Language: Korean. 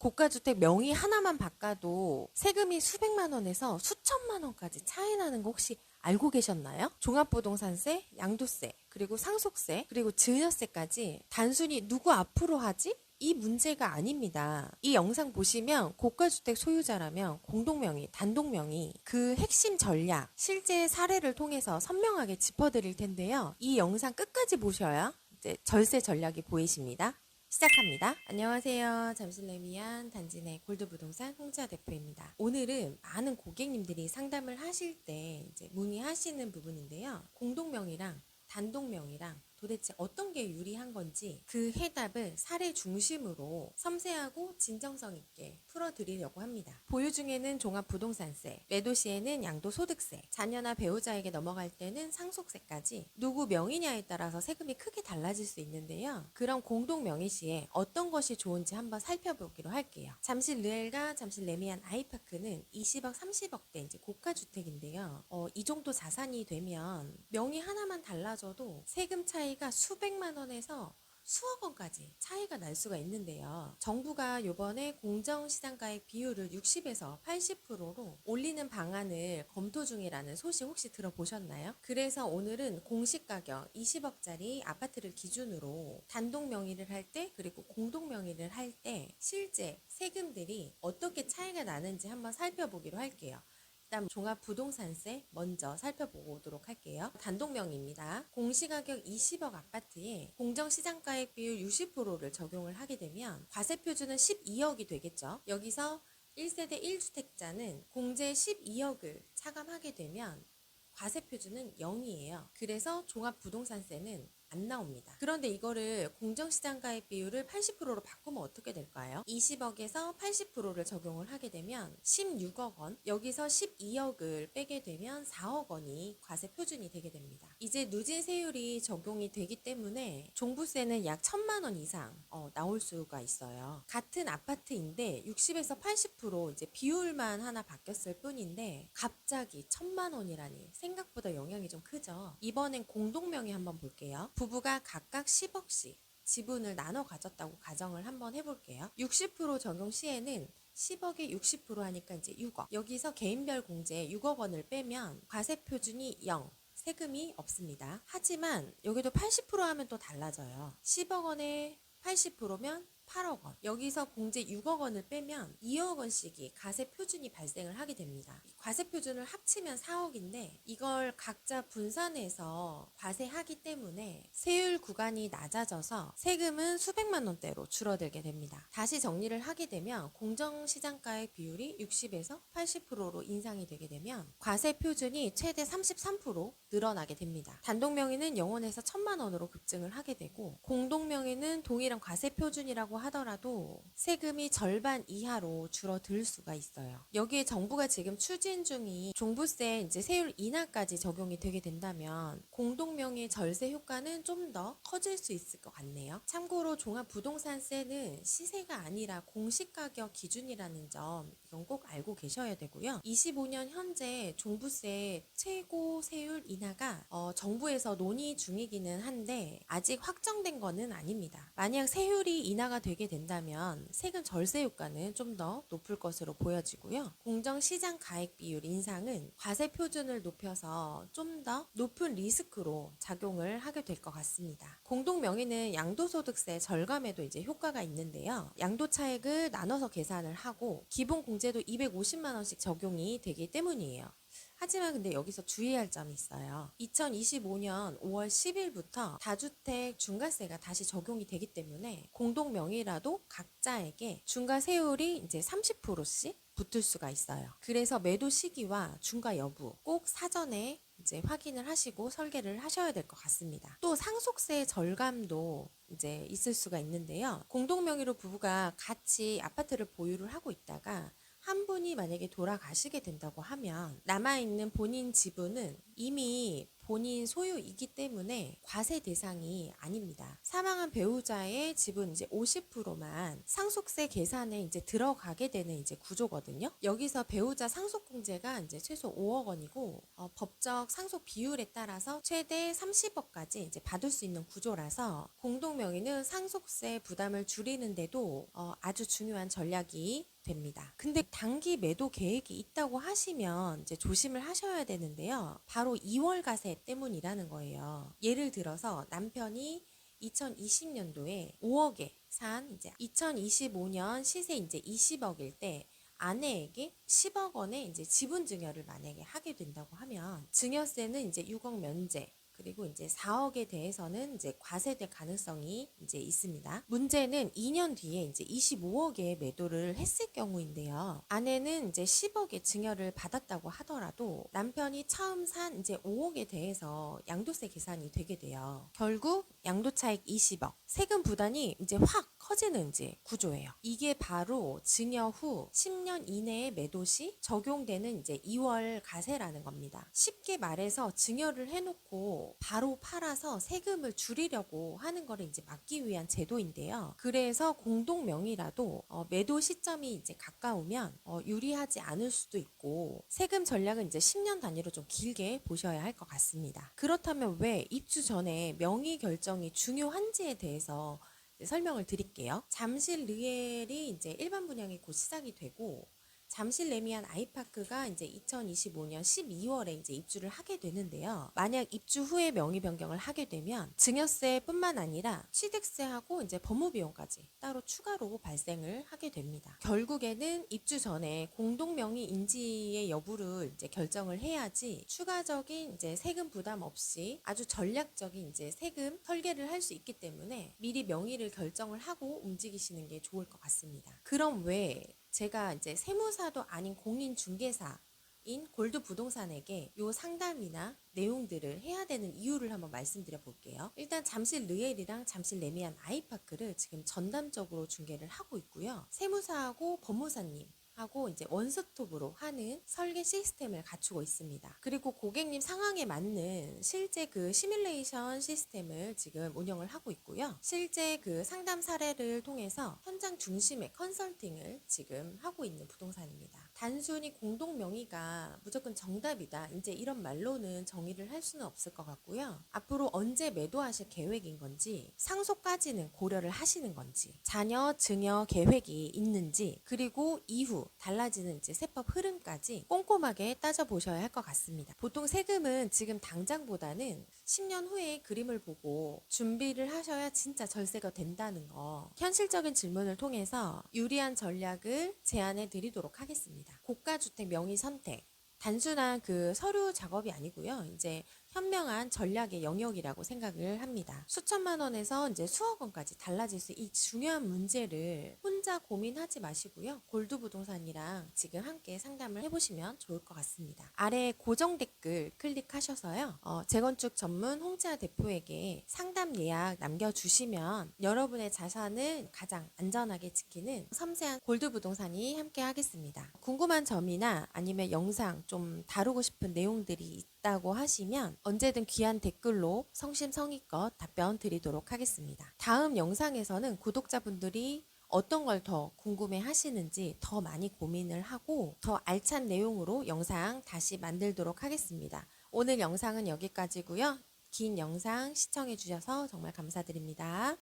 고가주택 명의 하나만 바꿔도 세금이 수백만 원에서 수천만 원까지 차이 나는 거 혹시 알고 계셨나요? 종합부동산세, 양도세, 그리고 상속세, 그리고 증여세까지 단순히 누구 앞으로 하지? 이 문제가 아닙니다. 이 영상 보시면 고가주택 소유자라면 공동명의, 단독명의, 그 핵심 전략, 실제 사례를 통해서 선명하게 짚어드릴 텐데요. 이 영상 끝까지 보셔야 이제 절세 전략이 보이십니다. 시작합니다. 안녕하세요. 잠실레미안 단지 내 골드부동산 홍지아 대표입니다. 오늘은 많은 고객님들이 상담을 하실 때 이제 문의하시는 부분인데요. 공동명의랑 단독명의랑 도대체 어떤 게 유리한 건지 그 해답을 사례 중심으로 섬세하고 진정성 있게 풀어드리려고 합니다. 보유 중에는 종합부동산세, 매도 시에는 양도소득세, 자녀나 배우자에게 넘어갈 때는 상속세까지 누구 명의냐에 따라서 세금이 크게 달라질 수 있는데요. 그럼 공동명의 시에 어떤 것이 좋은지 한번 살펴보기로 할게요. 잠실 르엘과 잠실 레미안 아이파크는 20억, 30억대 이제 고가주택인데요. 이 정도 자산이 되면 명의 하나만 달라져도 세금 차이가 수백만 원에서 수억 원까지 차이가 날 수가 있는데요. 정부가 이번에 공정시장가액 비율을 60에서 80%로 올리는 방안을 검토 중이라는 소식 혹시 들어보셨나요? 그래서 오늘은 공시가격 20억짜리 아파트를 기준으로 단독 명의를 할 때 그리고 공동 명의를 할 때 실제 세금들이 어떻게 차이가 나는지 한번 살펴보기로 할게요. 일단 종합부동산세 먼저 살펴보도록 할게요. 단독명의입니다. 공시가격 20억 아파트에 공정시장가액 비율 60%를 적용을 하게 되면 과세표준은 12억이 되겠죠. 여기서 1세대 1주택자는 공제 12억을 차감하게 되면 과세표준은 0이에요. 그래서 종합부동산세는 안 나옵니다. 그런데 이거를 공정시장가액 비율을 80%로 바꾸면 어떻게 될까요? 20억에서 80%를 적용을 하게 되면 16억 원, 여기서 12억을 빼게 되면 4억 원이 과세 표준이 되게 됩니다. 이제 누진세율이 적용이 되기 때문에 종부세는 약 1,000만 원 이상 나올 수가 있어요. 같은 아파트인데 60에서 80% 이제 비율만 하나 바뀌었을 뿐인데 갑자기 1,000만 원이라니 생각보다 영향이 좀 크죠. 이번엔 공동명의 한번 볼게요. 부부가 각각 10억씩 지분을 나눠 가졌다고 가정을 한번 해볼게요. 60% 적용 시에는 10억에 60% 하니까 이제 6억. 여기서 개인별 공제 6억 원을 빼면 과세 표준이 0. 세금이 없습니다. 하지만 여기도 80% 하면 또 달라져요. 10억 원에 80%면 8억 원. 여기서 공제 6억 원을 빼면 2억 원씩이 과세 표준이 발생을 하게 됩니다. 과세 표준을 합치면 4억인데 이걸 각자 분산해서 과세하기 때문에 세율 구간이 낮아져서 세금은 수백만 원대로 줄어들게 됩니다. 다시 정리를 하게 되면 공정시장가액 비율이 60에서 80%로 인상이 되게 되면 과세 표준이 최대 33% 늘어나게 됩니다. 단독명의는 0원에서 1,000만 원으로 급증을 하게 되고 공동명의는 동일한 과세 표준이라고 하더라도 세금이 절반 이하로 줄어들 수가 있어요. 여기에 정부가 지금 추진 중인 종부세 이제 세율 인하까지 적용이 되게 된다면 공동명의 절세 효과는 좀 더 커질 수 있을 것 같네요. 참고로 종합부동산세는 시세가 아니라 공시가격 기준이라는 점 이건 꼭 알고 계셔야 되고요. 25년 현재 종부세 최고 세율 인하가 정부에서 논의 중이기는 한데 아직 확정된 거는 아닙니다. 만약 세율이 인하가 되게 된다면 세금 절세 효과는 좀 더 높을 것으로 보여지고요. 공정시장 가액 비율 인상은 과세 표준을 높여서 좀 더 높은 리스크로 작용을 하게 될 것 같습니다. 공동명의는 양도소득세 절감에도 이제 효과가 있는데요. 양도차액을 나눠서 계산을 하고 기본 공제도 250만 원씩 적용이 되기 때문이에요. 하지만 근데 여기서 주의할 점이 있어요. 2025년 5월 10일부터 다주택 중과세가 다시 적용이 되기 때문에 공동명의라도 각자에게 중과세율이 이제 30%씩 붙을 수가 있어요. 그래서 매도 시기와 중과 여부 꼭 사전에 이제 확인을 하시고 설계를 하셔야 될 것 같습니다. 또 상속세 절감도 이제 있을 수가 있는데요. 공동명의로 부부가 같이 아파트를 보유를 하고 있다가 한 분이 만약에 돌아가시게 된다고 하면 남아있는 본인 지분은 이미 본인 소유이기 때문에 과세 대상이 아닙니다. 사망한 배우자의 지분 이제 50%만 상속세 계산에 이제 들어가게 되는 이제 구조거든요. 여기서 배우자 상속공제가 이제 최소 5억 원이고 법적 상속 비율에 따라서 최대 30억까지 이제 받을 수 있는 구조라서 공동 명의는 상속세 부담을 줄이는데도 아주 중요한 전략이 됩니다. 근데 단기 매도 계획이 있다고 하시면 이제 조심을 하셔야 되는데요. 바로 2월 가세 때문이라는 거예요. 예를 들어서 남편이 2020년도에 5억에 산 이제 2025년 시세 이제 20억일 때 아내에게 10억 원의 이제 지분 증여를 만약에 하게 된다고 하면 증여세는 이제 6억 면제 그리고 이제 4억에 대해서는 이제 과세될 가능성이 이제 있습니다. 문제는 2년 뒤에 이제 25억에 매도를 했을 경우인데요. 아내는 이제 10억의 증여를 받았다고 하더라도 남편이 처음 산 이제 5억에 대해서 양도세 계산이 되게 돼요. 결국 양도차익 20억, 세금 부담이 이제 확 커지는 이제 구조예요. 이게 바로 증여 후 10년 이내에 매도 시 적용되는 이제 2월 가세라는 겁니다. 쉽게 말해서 증여를 해놓고 바로 팔아서 세금을 줄이려고 하는 거를 이제 막기 위한 제도인데요. 그래서 공동 명의라도 매도 시점이 이제 가까우면 유리하지 않을 수도 있고 세금 전략은 이제 10년 단위로 좀 길게 보셔야 할 것 같습니다. 그렇다면 왜 입주 전에 명의 결정이 중요한지에 대해서 설명을 드릴게요. 잠실 르엘이 이제 일반 분양이 곧 시작이 되고 잠실 레미안 아이파크가 이제 2025년 12월에 이제 입주를 하게 되는데요. 만약 입주 후에 명의 변경을 하게 되면 증여세뿐만 아니라 취득세하고 이제 법무 비용까지 따로 추가로 발생을 하게 됩니다. 결국에는 입주 전에 공동 명의 인지의 여부를 이제 결정을 해야지 추가적인 이제 세금 부담 없이 아주 전략적인 이제 세금 설계를 할 수 있기 때문에 미리 명의를 결정을 하고 움직이시는 게 좋을 것 같습니다. 그럼 왜 제가 이제 세무사도 아닌 공인중개사인 골드 부동산에게 요 상담이나 내용들을 해야 되는 이유를 한번 말씀드려 볼게요. 일단 잠실 르엘이랑 잠실 레미안 아이파크를 지금 전담적으로 중개를 하고 있고요. 세무사하고 법무사님 하고 이제 원스톱으로 하는 설계 시스템을 갖추고 있습니다. 그리고 고객님 상황에 맞는 실제 그 시뮬레이션 시스템을 지금 운영을 하고 있고요. 실제 그 상담 사례를 통해서 현장 중심의 컨설팅을 지금 하고 있는 부동산입니다. 단순히 공동 명의가 무조건 정답이다. 이제 이런 말로는 정의를 할 수는 없을 것 같고요. 앞으로 언제 매도하실 계획인 건지, 상속까지는 고려를 하시는 건지, 자녀 증여 계획이 있는지, 그리고 이후 달라지는 이제 세법 흐름까지 꼼꼼하게 따져보셔야 할 것 같습니다. 보통 세금은 지금 당장보다는 10년 후에 그림을 보고 준비를 하셔야 진짜 절세가 된다는 거 현실적인 질문을 통해서 유리한 전략을 제안해 드리도록 하겠습니다. 고가주택 명의 선택 단순한 그 서류 작업이 아니고요. 이제 현명한 전략의 영역이라고 생각을 합니다. 수천만 원에서 이제 수억 원까지 달라질 수 이 중요한 문제를 혼자 고민하지 마시고요. 골드 부동산이랑 지금 함께 상담을 해보시면 좋을 것 같습니다. 아래 고정 댓글 클릭하셔서요. 재건축 전문 홍지아 대표에게 상담 예약 남겨주시면 여러분의 자산을 가장 안전하게 지키는 섬세한 골드 부동산이 함께 하겠습니다. 궁금한 점이나 아니면 영상 좀 다루고 싶은 내용들이 있다고 하시면 언제든 귀한 댓글로 성심성의껏 답변 드리도록 하겠습니다. 다음 영상에서는 구독자분들이 어떤 걸 더 궁금해 하시는지 더 많이 고민을 하고 더 알찬 내용으로 영상 다시 만들도록 하겠습니다. 오늘 영상은 여기까지고요. 긴 영상 시청해 주셔서 정말 감사드립니다.